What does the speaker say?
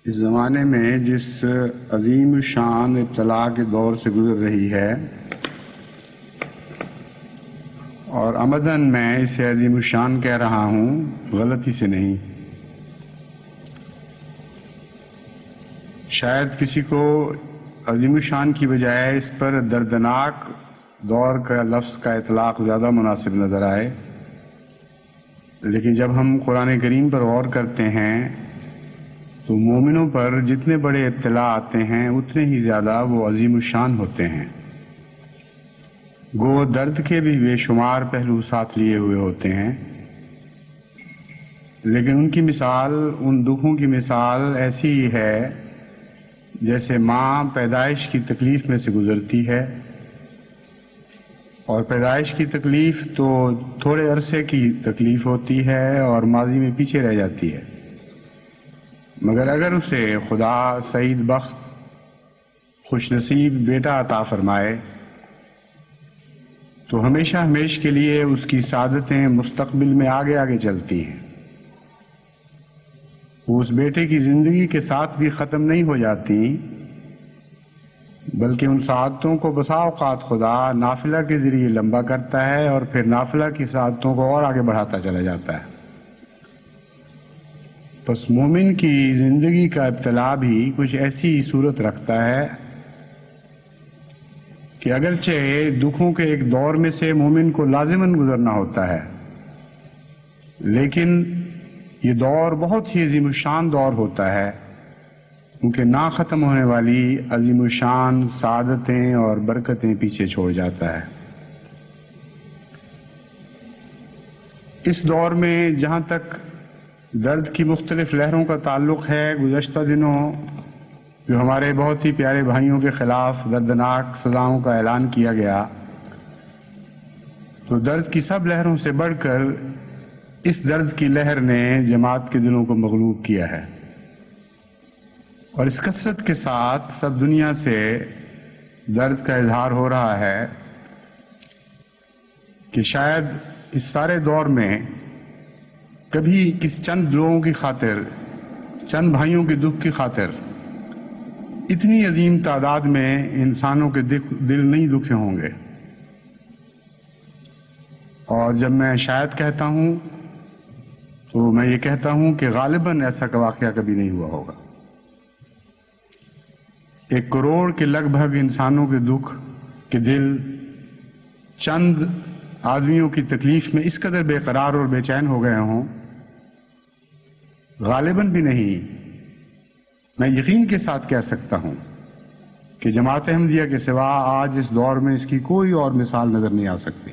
اس زمانے میں جس عظیم الشان ابتلا کے دور سے گزر رہی ہے اور عمدن میں اسے عظیم الشان کہہ رہا ہوں، غلطی سے نہیں۔ شاید کسی کو عظیم الشان کی بجائے اس پر دردناک دور کا لفظ کا اطلاق زیادہ مناسب نظر آئے، لیکن جب ہم قرآن کریم پر غور کرتے ہیں تو مومنوں پر جتنے بڑے ابتلا آتے ہیں اتنے ہی زیادہ وہ عظیم الشان ہوتے ہیں۔ گو درد کے بھی بے شمار پہلو ساتھ لیے ہوئے ہوتے ہیں، لیکن ان کی مثال، ان دکھوں کی مثال ایسی ہی ہے جیسے ماں پیدائش کی تکلیف میں سے گزرتی ہے، اور پیدائش کی تکلیف تو تھوڑے عرصے کی تکلیف ہوتی ہے اور ماضی میں پیچھے رہ جاتی ہے، مگر اگر اسے خدا سعید بخت خوش نصیب بیٹا عطا فرمائے تو ہمیشہ ہمیش کے لیے اس کی سعادتیں مستقبل میں آگے آگے چلتی ہیں۔ وہ اس بیٹے کی زندگی کے ساتھ بھی ختم نہیں ہو جاتی، بلکہ ان سعادتوں کو بسا اوقات خدا نافلہ کے ذریعے لمبا کرتا ہے اور پھر نافلہ کی سعادتوں کو اور آگے بڑھاتا چلا جاتا ہے۔ پس مومن کی زندگی کا ابتلا بھی کچھ ایسی صورت رکھتا ہے کہ اگرچہ دکھوں کے ایک دور میں سے مومن کو لازماً گزرنا ہوتا ہے، لیکن یہ دور بہت ہی عظیم الشان دور ہوتا ہے، کیونکہ نہ ختم ہونے والی عظیم الشان سعادتیں اور برکتیں پیچھے چھوڑ جاتا ہے۔ اس دور میں جہاں تک درد کی مختلف لہروں کا تعلق ہے، گزشتہ دنوں جو ہمارے بہت ہی پیارے بھائیوں کے خلاف دردناک سزاؤں کا اعلان کیا گیا، تو درد کی سب لہروں سے بڑھ کر اس درد کی لہر نے جماعت کے دلوں کو مغلوب کیا ہے، اور اس کثرت کے ساتھ سب دنیا سے درد کا اظہار ہو رہا ہے کہ شاید اس سارے دور میں کبھی کس چند لوگوں کی خاطر، چند بھائیوں کے دکھ کی خاطر اتنی عظیم تعداد میں انسانوں کے دل نہیں دکھے ہوں گے۔ اور جب میں شاید کہتا ہوں تو میں یہ کہتا ہوں کہ غالباً ایسا کا واقعہ کبھی نہیں ہوا ہوگا۔ 1 کروڑ کے لگ بھگ انسانوں کے دکھ کے دل چند آدمیوں کی تکلیف میں اس قدر بے قرار اور بے چین ہو گئے ہوں، غالباً بھی نہیں، میں یقین کے ساتھ کہہ سکتا ہوں کہ جماعت احمدیہ کے سوا آج اس دور میں اس کی کوئی اور مثال نظر نہیں آ سکتی۔